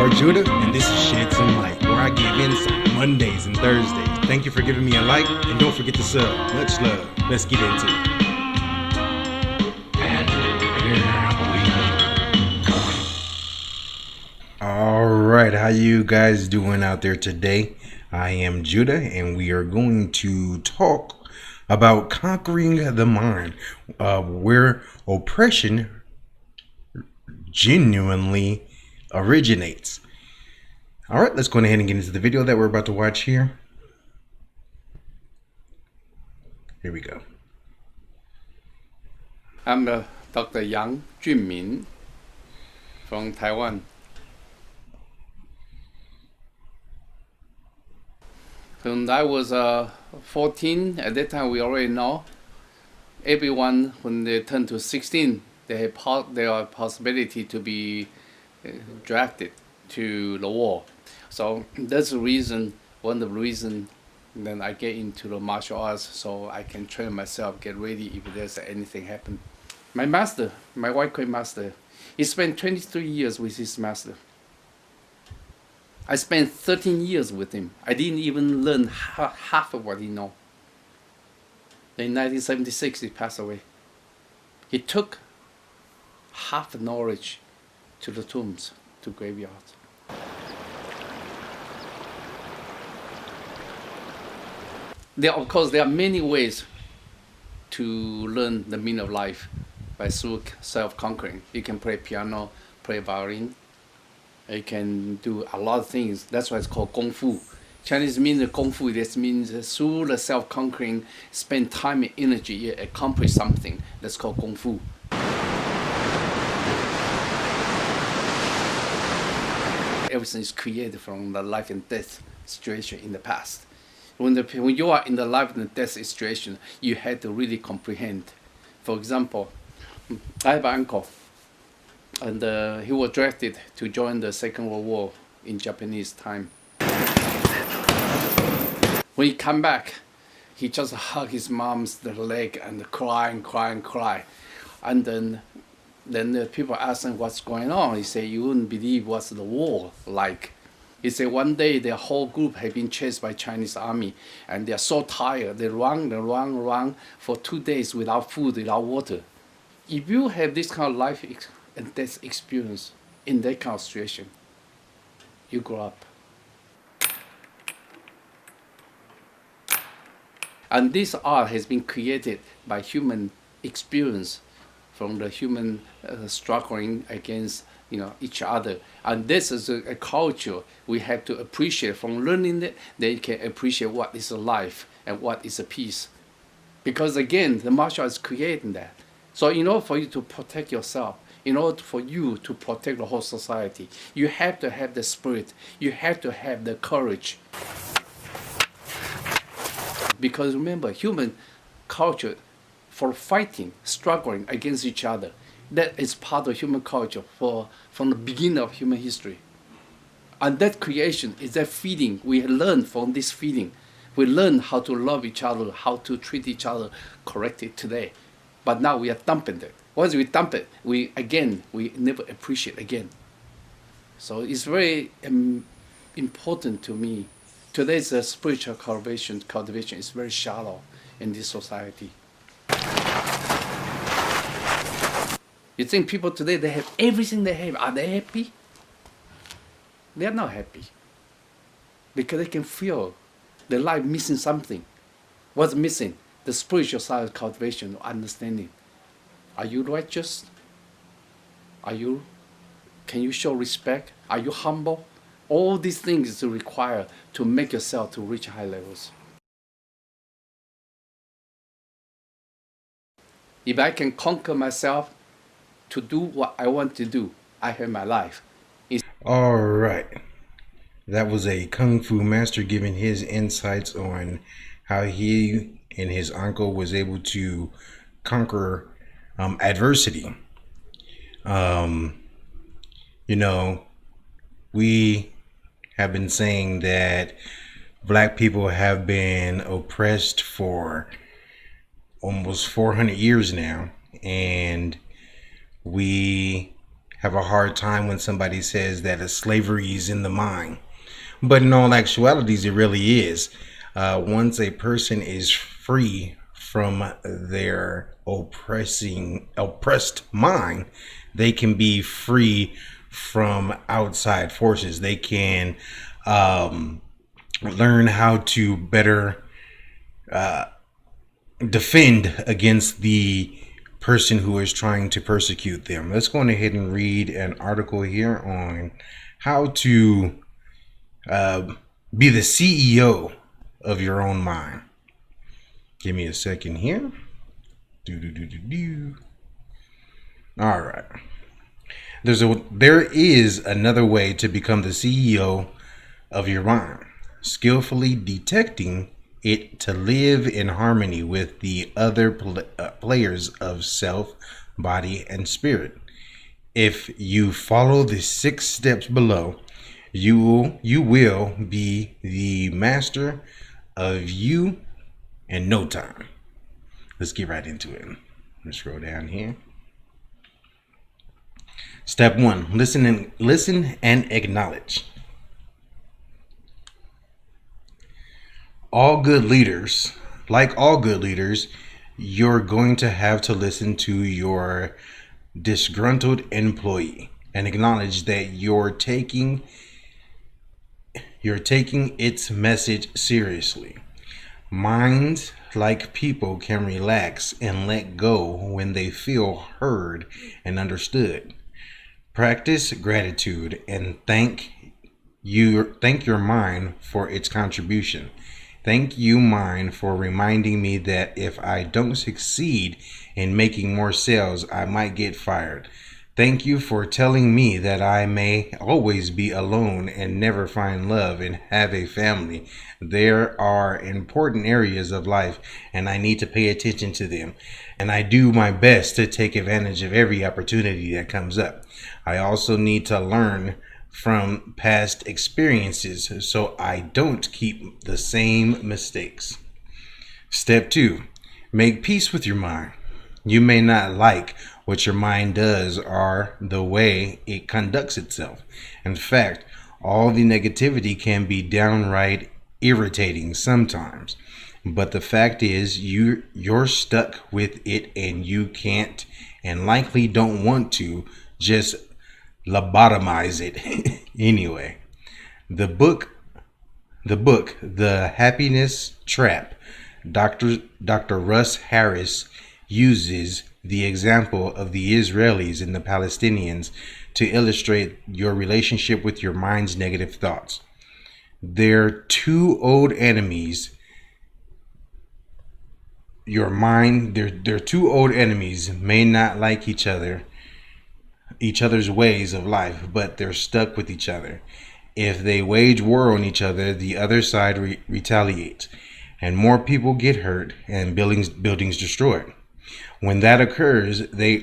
Judah, and this is Shed Some Light, where I give insight Mondays and Thursdays. Thank you for giving me a like, and don't forget to sub. Much love. Let's get into it. Alright, how you guys doing out there today? I am Judah, and we are going to talk about conquering the mind, where oppression genuinely originates. All right, let's go ahead and get into the video that we're about to watch here. Here we go. I'm Dr. Yang Junmin from Taiwan. When I was 14, at that time we already know everyone, when they turn to 16, they have their possibility to be drafted to the war. So that's the reason, one of the reasons then I get into the martial arts, so I can train myself, get ready if there's anything happen. My master, my white coin master, he spent 23 years with his master. I spent 13 years with him. I didn't even learn half of what he know. In 1976, he passed away. He took half the knowledge to the tombs, to graveyards. Of course, there are many ways to learn the meaning of life by through self-conquering. You can play piano, play violin. You can do a lot of things. That's why it's called Kung Fu. Chinese means Kung Fu. This means through the self-conquering, spend time and energy, accomplish something. That's called Kung Fu. Everything is created from the life and death situation in the past. When you are in the life and death situation, you have to really comprehend. For example, I have an uncle, and he was drafted to join the Second World War in Japanese time. When he come back, he just hug his mom's leg and cry and cry and cry. And then the people ask him what's going on. He said, you wouldn't believe what's the war like. He said one day their whole group had been chased by Chinese army, and they're so tired. They run for 2 days without food, without water. If you have this kind of life and death experience in that kind of situation, you grow up. And this art has been created by human experience, from the human struggling against each other. And this is a culture we have to appreciate. From learning it, they can appreciate what is a life and what is a peace. Because again, the martial arts is creating that. So in order for you to protect yourself, in order for you to protect the whole society, you have to have the spirit, you have to have the courage. Because remember, human culture, for fighting, struggling against each other, that is part of human culture from the beginning of human history. And that creation is that feeling. We learn from this feeling. We learn how to love each other, how to treat each other correctly today. But now we are dumping it. Once we dump it, we never appreciate again. So it's very important to me. Today's spiritual cultivation is very shallow in this society. You think people today, they have everything they have. Are they happy? They are not happy. Because they can feel their life missing something. What's missing? The spiritual side of cultivation, understanding. Are you righteous? Can you show respect? Are you humble? All these things require to make yourself to reach high levels. If I can conquer myself to do what I want to do, I have my life. All right. That was a Kung Fu master giving his insights on how he and his uncle was able to conquer adversity. We have been saying that Black people have been oppressed for almost 400 years now, and we have a hard time when somebody says that a slavery is in the mind. But in all actualities, it really is. Once a person is free from their oppressed mind, they can be free from outside forces. They can learn how to better defend against the person who is trying to persecute them. Let's go ahead and read an article here on how to be the CEO of your own mind. Give me a second here. All right. There is another way to become the CEO of your mind, skillfully detecting it to live in harmony with the other players of self, body, and spirit. If you follow the 6 steps below, you will be the master of you in no time. Let's get right into it. Let's scroll down here. Step 1: listen and acknowledge. All good leaders, you're going to have to listen to your disgruntled employee and acknowledge that you're taking its message seriously. Minds, like people, can relax and let go when they feel heard and understood. Practice gratitude and thank your mind for its contribution. Thank you, mind, for reminding me that if I don't succeed in making more sales, I might get fired. Thank you for telling me that I may always be alone and never find love and have a family. There are important areas of life and I need to pay attention to them. And I do my best to take advantage of every opportunity that comes up. I also need to learn from past experiences so I don't keep the same mistakes. Step 2: make peace with your mind. You may not like what your mind does or the way it conducts itself. In fact, all the negativity can be downright irritating sometimes. But the fact is, you're stuck with it and you can't and likely don't want to just lobotomize it anyway. The book, The Happiness Trap, Dr. Russ Harris uses the example of the Israelis and the Palestinians to illustrate your relationship with your mind's negative thoughts. They're two old enemies. Their two old enemies may not like each other's ways of life, but they're stuck with each other. If they wage war on each other, the other side retaliates, and more people get hurt and buildings destroyed. When that occurs, they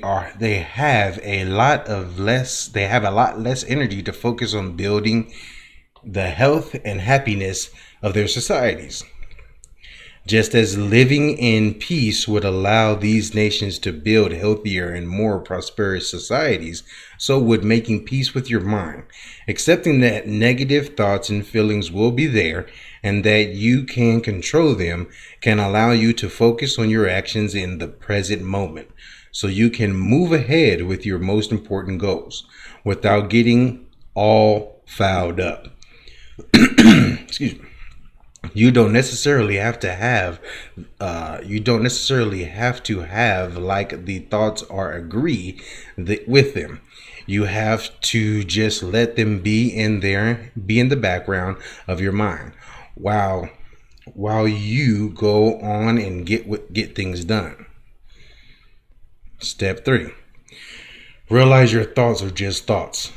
have a lot less energy to focus on building the health and happiness of their societies. Just as living in peace would allow these nations to build healthier and more prosperous societies, so would making peace with your mind. Accepting that negative thoughts and feelings will be there and that you can control them can allow you to focus on your actions in the present moment, so you can move ahead with your most important goals without getting all fouled up. Excuse me. You don't necessarily have to have like the thoughts or agree with them. You have to just let them be in the background of your mind while you go on and get things done. Step 3: realize your thoughts are just thoughts.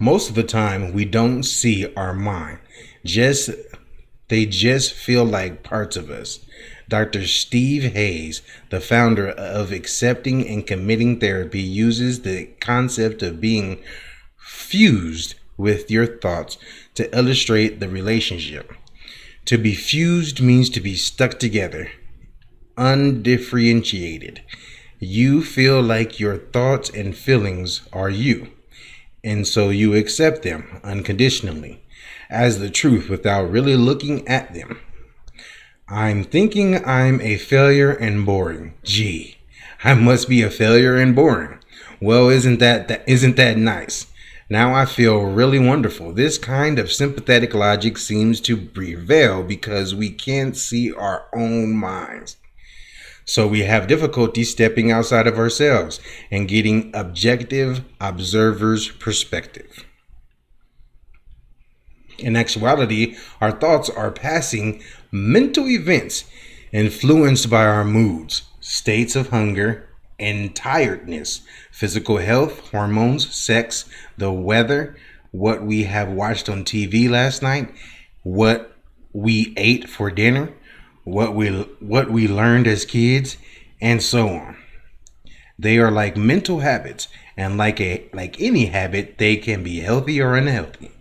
Most of the time we don't see our mind. They just feel like parts of us. Dr. Steve Hayes, the founder of Accepting and Committing Therapy, uses the concept of being fused with your thoughts to illustrate the relationship. To be fused means to be stuck together, undifferentiated. You feel like your thoughts and feelings are you. And so you accept them unconditionally as the truth without really looking at them. I'm thinking I'm a failure and boring. Gee, I must be a failure and boring. Well, isn't that nice? Now I feel really wonderful. This kind of sympathetic logic seems to prevail because we can't see our own minds. So we have difficulty stepping outside of ourselves and getting objective observer's perspective. In actuality, our thoughts are passing mental events influenced by our moods, states of hunger and tiredness, physical health, hormones, sex, the weather, what we have watched on TV last night, what we ate for dinner, what we learned as kids, and so on. They are like mental habits, and like any habit, they can be healthy or unhealthy.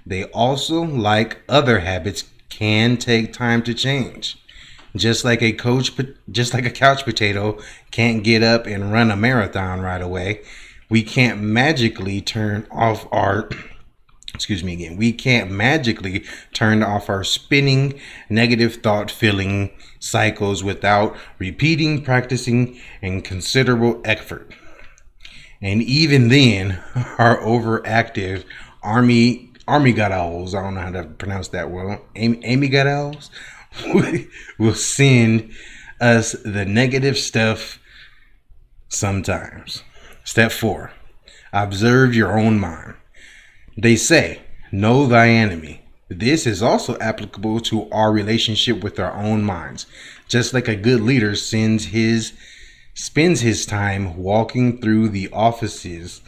They also, like other habits, can take time to change. Just like a couch potato can't get up and run a marathon right away. We can't magically turn off our excuse me again. We can't magically turn off our spinning negative thought filling cycles without repeating, practicing, and considerable effort. And even then, our overactive army got owls. I don't know how to pronounce that well. Amy got owls will send us the negative stuff sometimes. Step 4. Observe your own mind. They say, know thy enemy. This is also applicable to our relationship with our own minds. Just like a good leader spends his time walking through the offices,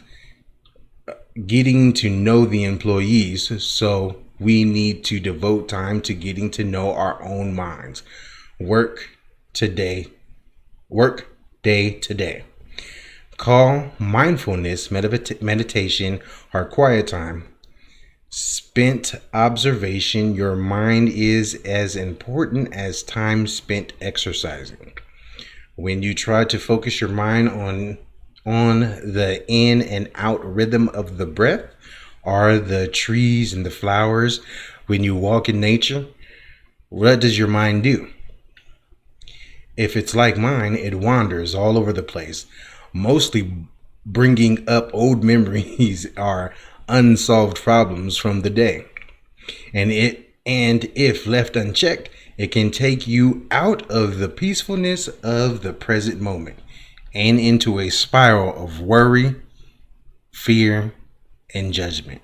getting to know the employees, so we need to devote time to getting to know our own minds. Work day to day. Call mindfulness meditation or quiet time. Spent observation. Your mind is as important as time spent exercising. When you try to focus your mind on the in and out rhythm of the breath or the trees and the flowers, when you walk in nature, what does your mind do? If it's like mine, it wanders all over the place, mostly bringing up old memories or unsolved problems from the day. And if left unchecked, it can take you out of the peacefulness of the present moment and into a spiral of worry, fear, and judgment.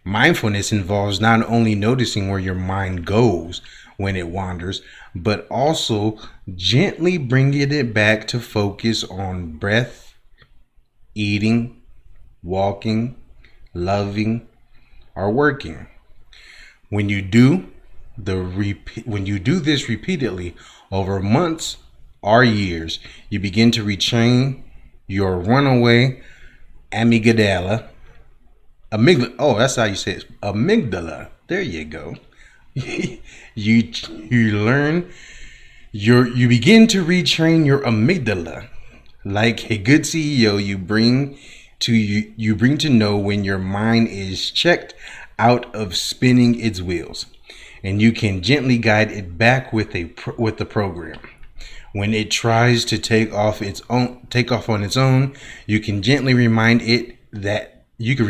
Mindfulness involves not only noticing where your mind goes when it wanders, but also gently bringing it back to focus on breath, eating, walking, loving, or working. When you do this repeatedly over months or years, you begin to retrain your runaway amygdala. Oh, that's how you say it. Amygdala. There you go. You begin to retrain your amygdala. Like a good CEO, you bring to know when your mind is checked out of spinning its wheels, and you can gently guide it back with the program. When it tries to take off on its own, you can gently remind it that it's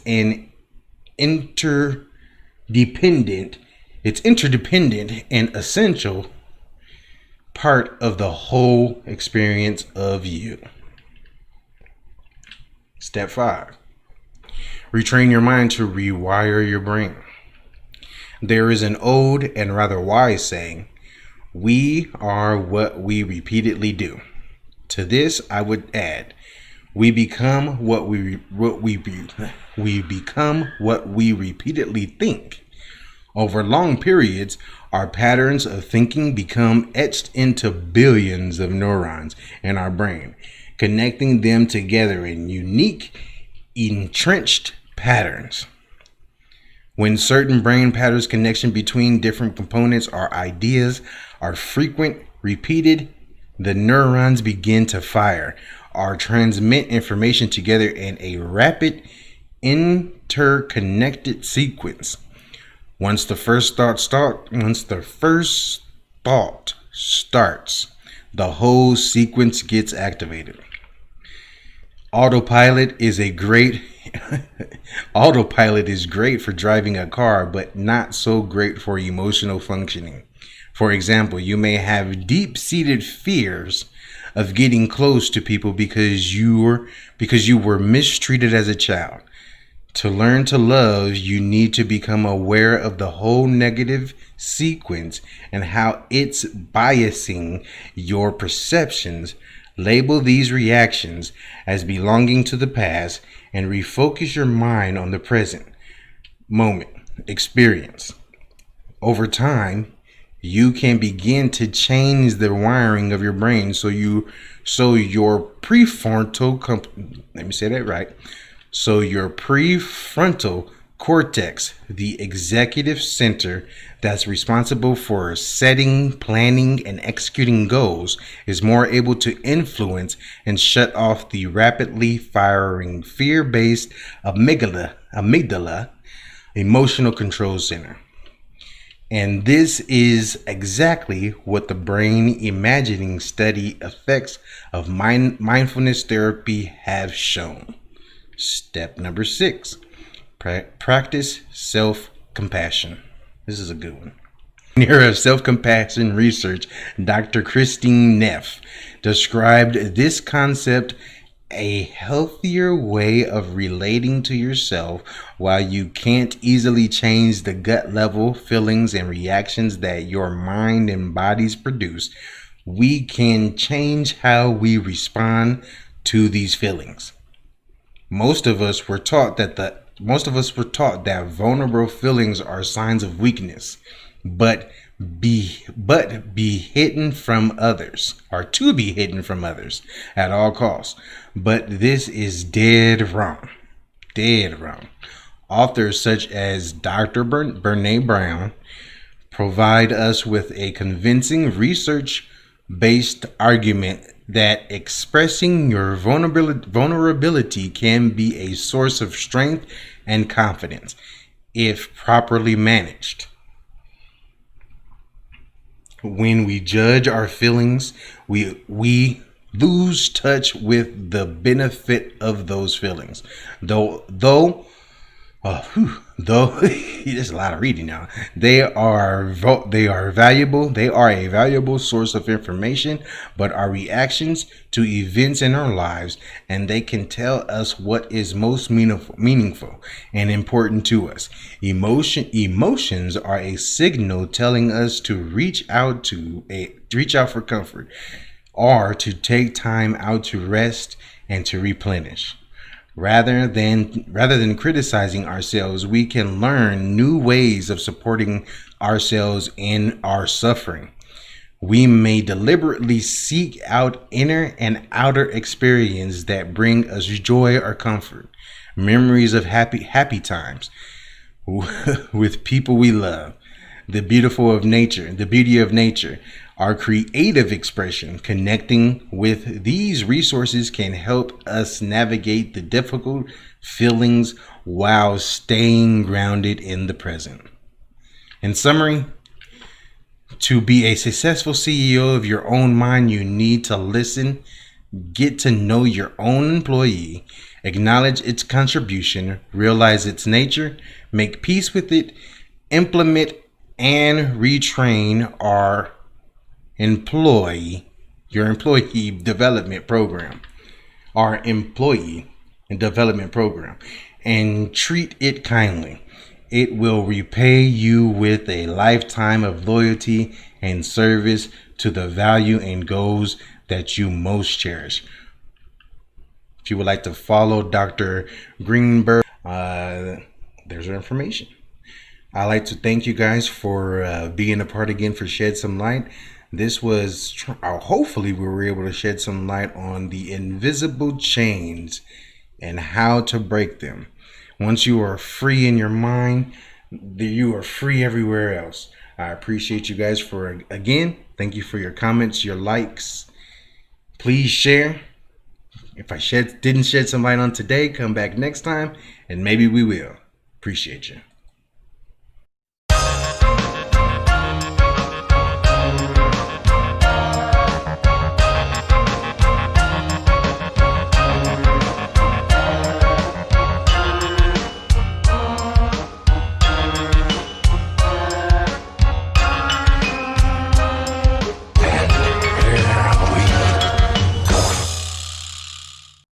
an interdependent and essential part of the whole experience of you. Step 5. Retrain your mind to rewire your brain. There is an old and rather wise saying, we are what we repeatedly do. To this, I would add, we become what we repeatedly think. Over long periods, our patterns of thinking become etched into billions of neurons in our brain, connecting them together in unique, entrenched patterns. When certain brain patterns connection between different components or ideas are frequent, repeated, The neurons begin to fire or transmit information together in a rapid, interconnected sequence. Once the first thought starts, the whole sequence gets activated. Autopilot is a great Autopilot is great for driving a car, but not so great for emotional functioning. For example, you may have deep-seated fears of getting close to people because you were mistreated as a child. To learn to love, you need to become aware of the whole negative sequence and how it's biasing your perceptions. Label these reactions as belonging to the past and refocus your mind on the present moment experience. Over time, you can begin to change the wiring of your brain so your let me say that right. So your prefrontal cortex, the executive center that's responsible for setting, planning, and executing goals, is more able to influence and shut off the rapidly firing fear-based amygdala emotional control center. And this is exactly what the brain imagining study effects of mindfulness therapy have shown. Step number 6, practice self-compassion. This is a good one. Pioneer of self-compassion research, Dr. Christine Neff, described this concept a healthier way of relating to yourself. While you can't easily change the gut level feelings and reactions that your mind and bodies produce, we can change how we respond to these feelings. Most of us were taught that vulnerable feelings are signs of weakness, but be hidden from others, or to be hidden from others at all costs. But this is dead wrong. Dead wrong. Authors such as Dr. Brene Brown provide us with a convincing research-based argument that expressing your vulnerability can be a source of strength and confidence if properly managed. When we judge our feelings, we lose touch with the benefit of those feelings. Though there's a lot of reading now. They are valuable. They are a valuable source of information, but our reactions to events in our lives, and they can tell us what is most meaningful and important to us. Emotions are a signal telling us to reach out for comfort, or to take time out to rest and to replenish. Rather than criticizing ourselves, we can learn new ways of supporting ourselves in our suffering. We may deliberately seek out inner and outer experiences that bring us joy or comfort, memories of happy times with people we love, the beauty of nature. Our creative expression, connecting with these resources, can help us navigate the difficult feelings while staying grounded in the present. In summary, to be a successful CEO of your own mind, you need to listen, get to know your own employee, acknowledge its contribution, realize its nature, make peace with it, implement and retrain your employee development program, and treat it kindly. It will repay you with a lifetime of loyalty and service to the value and goals that you most cherish. If you would like to follow Dr. Greenberg, there's her information. I'd like to thank you guys for being a part again for Shed Some Light. This was, hopefully we were able to shed some light on the invisible chains and how to break them. Once you are free in your mind, you are free everywhere else. I appreciate you guys thank you for your comments, your likes, Please share. If I didn't shed some light on today, come back next time and maybe we will. Appreciate you.